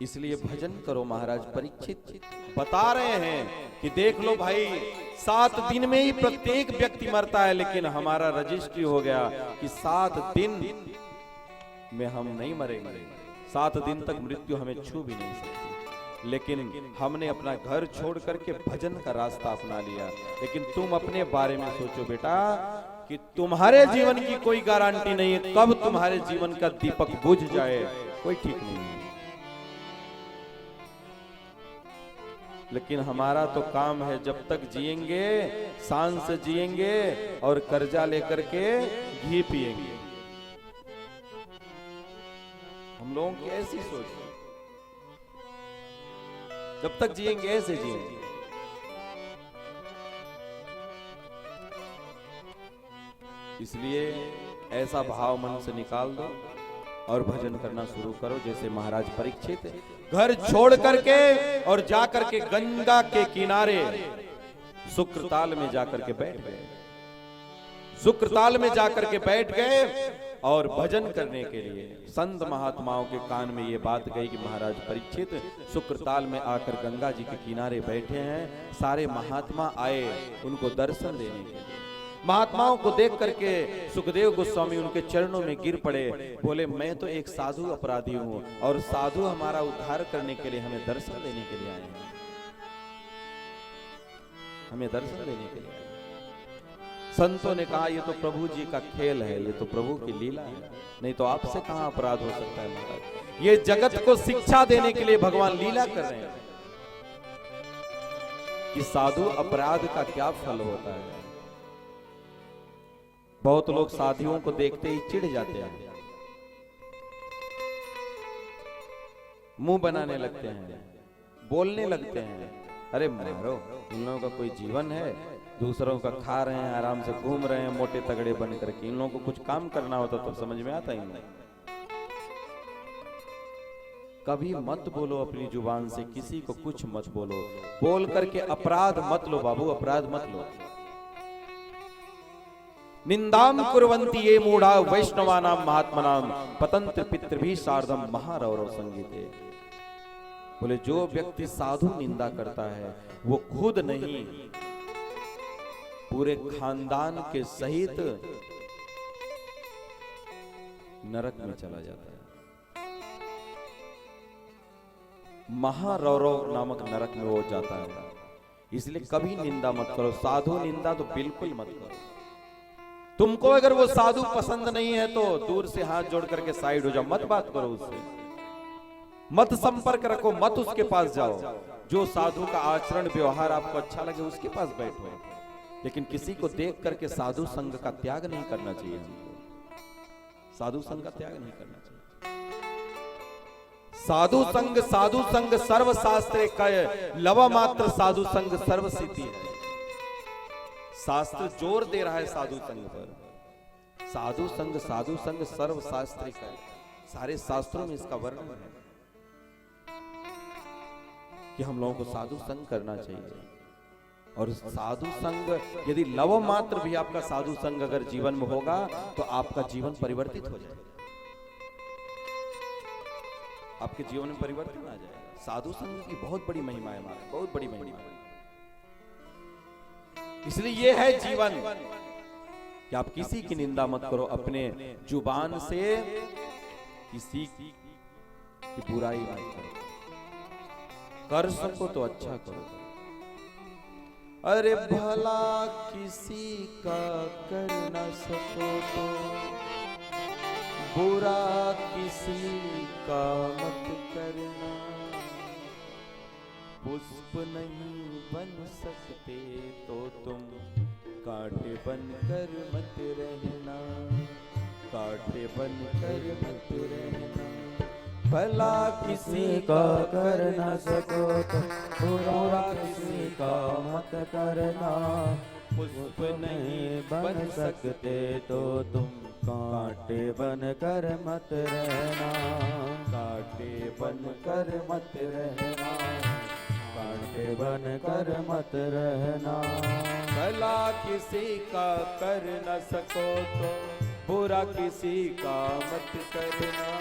इसलिए भजन करो। महाराज परीक्षित बता रहे हैं कि देख लो भाई, 7 दिन में ही प्रत्येक व्यक्ति मरता है, लेकिन हमारा रजिस्ट्री हो गया कि 7 दिन में हम नहीं मरेंगे, 7 दिन तक मृत्यु हमें छू भी नहीं सकती। लेकिन हमने अपना घर छोड़ करके भजन का रास्ता अपना लिया। लेकिन तुम अपने बारे में सोचो बेटा कि तुम्हारे जीवन की कोई गारंटी नहीं है, कब तुम्हारे जीवन का दीपक बुझ जाए कोई ठीक नहीं है। लेकिन हमारा तो काम है, जब तक जिएंगे शान से जिएंगे और कर्जा लेकर के घी पिएंगे। हम लोगों की ऐसी सोच है, जब तक जिएंगे ऐसे जिएंगे। इसलिए ऐसा भाव मन से निकाल दो और भजन करना शुरू करो। जैसे महाराज परीक्षित घर छोड़ करके और जाकर के गंगा के किनारे शुक्रताल में जाकर के बैठ गए, शुक्रताल में जाकर के बैठ गए और भजन करने के लिए। संत महात्माओं के कान में ये बात गई कि महाराज परीक्षित शुक्रताल में आकर गंगा जी के किनारे बैठे हैं। सारे महात्मा आए उनको दर्शन देने के लिए। महात्माओं को देख करके सुखदेव गोस्वामी उनके चरणों में गिर पड़े, बोले मैं तो एक साधु अपराधी हूं और साधु हमारा उद्धार करने के लिए हमें दर्शन देने के लिए आए हैं, हमें दर्शन देने के लिए आए। संतों ने कहा ये तो प्रभु जी का खेल है, ये तो प्रभु की लीला है, नहीं तो आपसे कहां अपराध हो सकता है महाराज। ये जगत को शिक्षा देने के लिए भगवान लीला कर रहे हैं कि साधु अपराध का क्या फल होता है। बहुत लोग साधुओं को देखते ही चिढ़ जाते हैं, मुंह बनाने लगते हैं, बोलने लगते हैं, अरे मारो, इन लोगों का कोई जीवन है, दूसरों का खा रहे हैं, आराम से घूम रहे हैं मोटे तगड़े बन करके। इन लोगों को कुछ काम करना होता तो समझ में आता ही नहीं। कभी मत बोलो अपनी जुबान से, किसी को कुछ मत बोलो, बोल करके अपराध मत लो बाबू, अपराध मत लो। निंदाम कुर्वन्ति ये मूढ़ा वैष्णवानाम महात्मनाम पतंत्र पितृभि सार्धम महारौरव संगीते। बोले जो व्यक्ति साधु निंदा करता है वो खुद नहीं पूरे खानदान के सहित नरक में चला जाता है। महारौरव नामक नरक में वो जाता है। इसलिए कभी निंदा मत करो, साधु निंदा तो बिल्कुल मत करो। तुमको अगर वो साधु पसंद नहीं है तो दूर से हाथ जोड़ करके साइड हो जाओ, मत बात करो उससे, मत संपर्क रखो, मत उसके पास जाओ। जो साधु का आचरण व्यवहार आपको अच्छा लगे उसके पास बैठो, लेकिन किसी को देख करके साधु संग का त्याग नहीं करना चाहिए। हमको साधु संग का त्याग नहीं करना चाहिए। साधु संग सर्व शास्त्रे कय लव मात्र साधु संग सर्व सिद्धि है। शास्त्र जोर दे रहा है साधु संग पर। साधु संग सर्व शास्त्र का, सारे शास्त्रों में इसका वर्णन है कि हम लोगों को साधु संग करना चाहिए। और साधु संग यदि लव मात्र भी आपका साधु संग अगर जीवन में होगा तो आपका जीवन परिवर्तित हो जाएगा, आपके जीवन में परिवर्तन आ जाएगा। साधु संग की बहुत बड़ी महिमा है हमारे, बहुत बड़ी महिमा है। इसलिए ये है जीवन कि आप किसी की निंदा मत करो, अपने जुबान से किसी की बुराई मत करो, कर सको तो अच्छा करो। अरे भला किसी का कर न सको तो बुरा किसी का मत करना। पुष्प नहीं बन सकते तो तुम कांटे बनकर मत रहना, कांटे बनकर मत रहना। भला किसी का कर न सको तो बुरा किसी का मत करना। पुष्प नहीं बन सकते तो तुम कांटे बनकर मत रहना, कांटे बनकर मत रहना, कांटे बनकर मत रहना। भला किसी का कर न सको तो बुरा किसी का मत करना।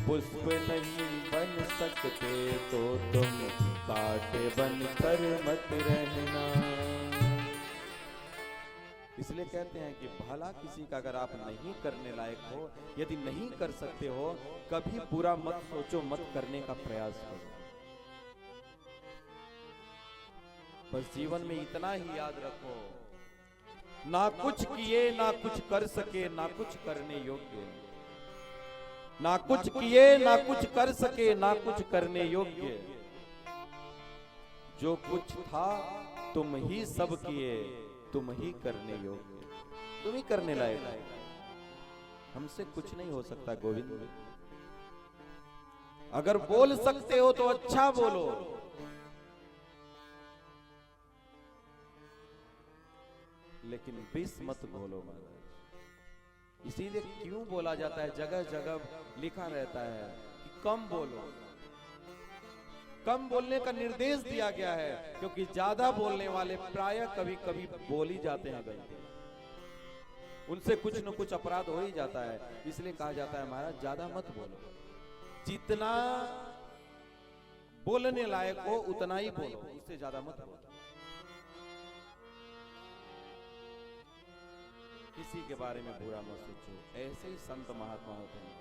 पुष्प नहीं बन सकते तो तुम कांटे बनकर मत रहना। इसलिए कहते हैं कि भला किसी का अगर आप नहीं करने लायक हो, यदि नहीं कर सकते हो, कभी बुरा मत सोचो, मत करने का प्रयास करो। बस जीवन में इतना ही याद रखो, ना कुछ किए ना कुछ कर सके, ना कुछ करने योग्य। ना कुछ किए ना कुछ कर सके, ना कुछ करने योग्य। जो कुछ था तुम ही सब किए, तुम ही करने योग्य। तुम ही करने लायक, हमसे कुछ नहीं हो सकता गोविंद। अगर बोल सकते हो तो अच्छा बोलो, लेकिन विष मत बोलो महाराज। इसीलिए क्यों बोला जाता है, जगह जगह लिखा रहता है कि कम बोलो। कम बोलने का निर्देश दिया गया है, क्योंकि ज्यादा बोलने वाले प्रायः कभी कभी बोल ही जाते हैं गलती, उनसे कुछ न कुछ अपराध हो ही जाता है। इसलिए कहा जाता है महाराज ज्यादा मत बोलो, जितना बोलने लायक हो उतना ही बोलो, उससे ज्यादा मत बोलो। किसी के बारे में बुरा मत सोचो, ऐसे ही संत महात्मा होते हैं।